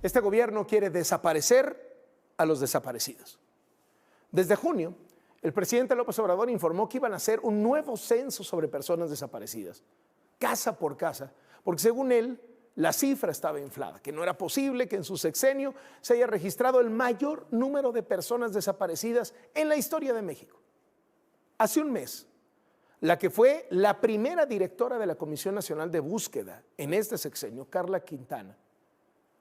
Este gobierno quiere desaparecer a los desaparecidos. Desde junio, el presidente López Obrador informó que iban a hacer un nuevo censo sobre personas desaparecidas, casa por casa, porque según él, la cifra estaba inflada, que no era posible que en su sexenio se haya registrado el mayor número de personas desaparecidas en la historia de México. Hace un mes, la que fue la primera directora de la Comisión Nacional de Búsqueda en este sexenio, Carla Quintana,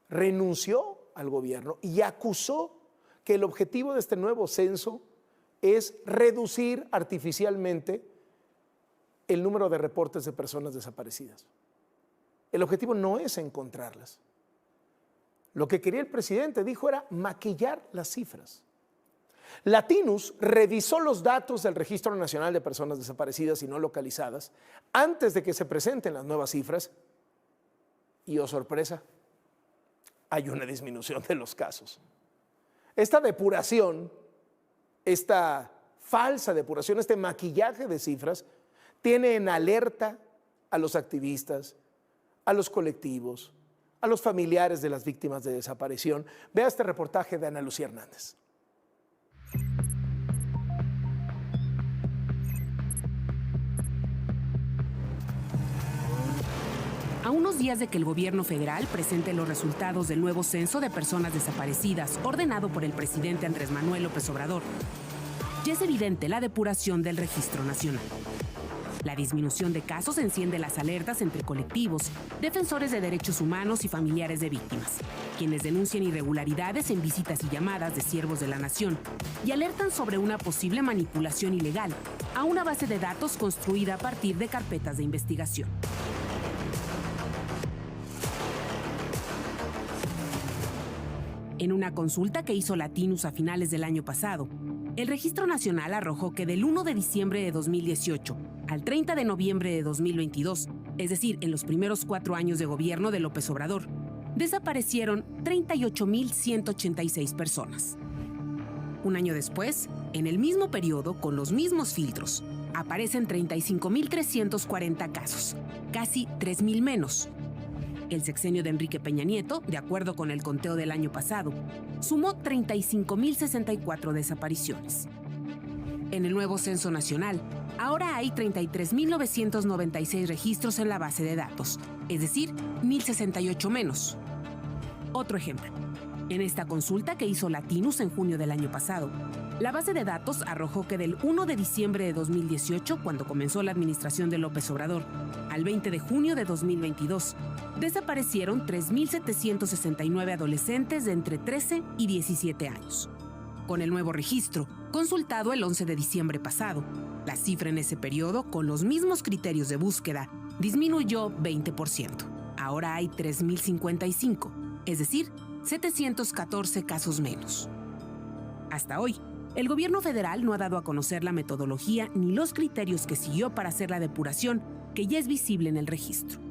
renunció al gobierno y acusó que el objetivo de este nuevo censo es reducir artificialmente el número de reportes de personas desaparecidas. El objetivo no es encontrarlas. Lo que quería el presidente, dijo, era maquillar las cifras. Latinus revisó los datos del Registro Nacional de Personas Desaparecidas y No Localizadas antes de que se presenten las nuevas cifras y, oh sorpresa, hay una disminución de los casos. Esta depuración, esta falsa depuración, este maquillaje de cifras, tiene en alerta a los activistas, a los colectivos, a los familiares de las víctimas de desaparición. Vea este reportaje de Ana Lucía Hernández. A unos días de que el gobierno federal presente los resultados del nuevo censo de personas desaparecidas ordenado por el presidente Andrés Manuel López Obrador, ya es evidente la depuración del registro nacional. La disminución de casos enciende las alertas entre colectivos, defensores de derechos humanos y familiares de víctimas, quienes denuncian irregularidades en visitas y llamadas de siervos de la nación y alertan sobre una posible manipulación ilegal a una base de datos construida a partir de carpetas de investigación. En una consulta que hizo Latinus a finales del año pasado, el Registro Nacional arrojó que del 1 de diciembre de 2018 al 30 de noviembre de 2022, es decir, en los primeros 4 años de gobierno de López Obrador, desaparecieron 38,186 personas. Un año después, en el mismo periodo, con los mismos filtros, aparecen 35,340 casos, casi 3,000 menos. El sexenio de Enrique Peña Nieto, de acuerdo con el conteo del año pasado, sumó 35,064 desapariciones. En el nuevo censo nacional, ahora hay 33,996 registros en la base de datos, es decir, 1,068 menos. Otro ejemplo. En esta consulta que hizo Latinus en junio del año pasado, la base de datos arrojó que del 1 de diciembre de 2018, cuando comenzó la administración de López Obrador, al 20 de junio de 2022, desaparecieron 3,769 adolescentes de entre 13 y 17 años. Con el nuevo registro, consultado el 11 de diciembre pasado, la cifra en ese periodo, con los mismos criterios de búsqueda, disminuyó 20%. Ahora hay 3,055, es decir, 714 casos menos. Hasta hoy, el gobierno federal no ha dado a conocer la metodología ni los criterios que siguió para hacer la depuración, que ya es visible en el registro.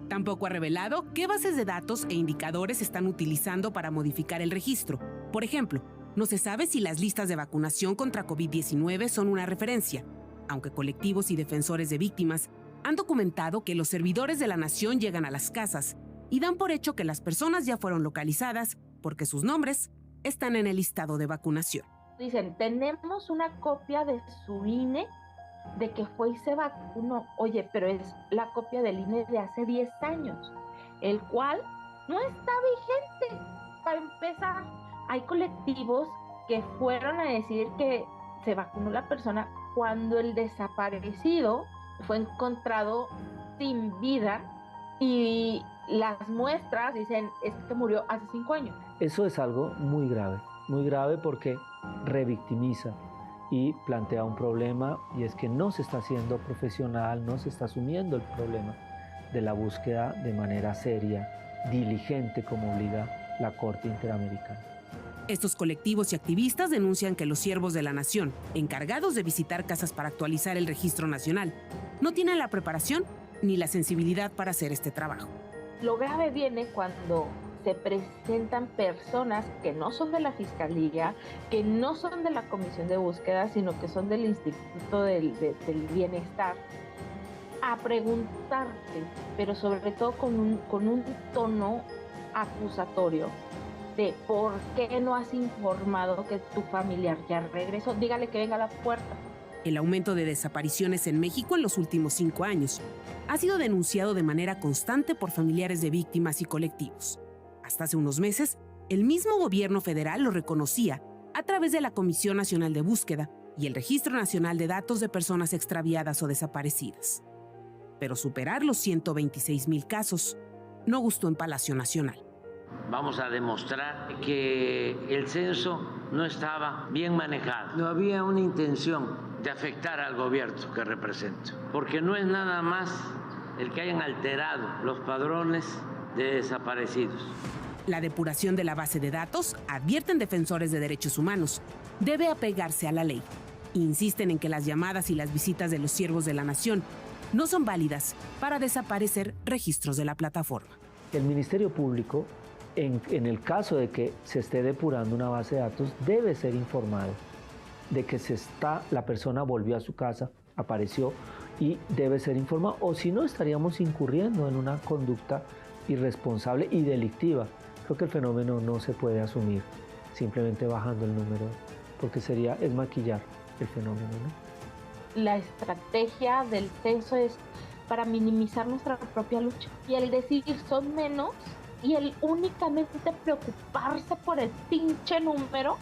Tampoco ha revelado qué bases de datos e indicadores están utilizando para modificar el registro. Por ejemplo, no se sabe si las listas de vacunación contra COVID-19 son una referencia, aunque colectivos y defensores de víctimas han documentado que los servidores de la nación llegan a las casas y dan por hecho que las personas ya fueron localizadas porque sus nombres están en el listado de vacunación. Dicen, tenemos una copia de su INE de que fue y se vacunó. Oye, pero es la copia del INE de hace 10 años, el cual no está vigente. Para empezar, hay colectivos que fueron a decir que se vacunó la persona cuando el desaparecido fue encontrado sin vida y las muestras dicen es que murió hace 5 años. Eso es algo muy grave porque revictimiza y plantea un problema, y es que no se está haciendo profesional, no se está asumiendo el problema de la búsqueda de manera seria, diligente, como obliga la Corte Interamericana. Estos colectivos y activistas denuncian que los siervos de la nación, encargados de visitar casas para actualizar el registro nacional, no tienen la preparación ni la sensibilidad para hacer este trabajo. Lo grave viene cuando se presentan personas que no son de la Fiscalía, que no son de la Comisión de Búsqueda, sino que son del Instituto del Bienestar, a preguntarte, pero sobre todo con un tono acusatorio. de por qué no has informado que tu familiar ya regresó. Dígale que venga a la puerta. El aumento de desapariciones en México en los últimos 5 años ha sido denunciado de manera constante por familiares de víctimas y colectivos. Hasta hace unos meses, el mismo gobierno federal lo reconocía a través de la Comisión Nacional de Búsqueda y el Registro Nacional de Datos de Personas Extraviadas o Desaparecidas. Pero superar los 126,000 casos no gustó en Palacio Nacional. Vamos a demostrar que el censo no estaba bien manejado. No había una intención de afectar al gobierno que represento, porque no es nada más el que hayan alterado los padrones de desaparecidos. La depuración de la base de datos, advierten defensores de derechos humanos, debe apegarse a la ley. Insisten en que las llamadas y las visitas de los siervos de la nación no son válidas para desaparecer registros de la plataforma. El Ministerio Público, en el caso de que se esté depurando una base de datos, debe ser informado de que la persona volvió a su casa, apareció y debe ser informado, o si no estaríamos incurriendo en una conducta irresponsable y delictiva. Creo que el fenómeno no se puede asumir simplemente bajando el número, porque es maquillar el fenómeno, ¿no? La estrategia del censo es para minimizar nuestra propia lucha. Y el decir son menos y el únicamente preocuparse por el pinche número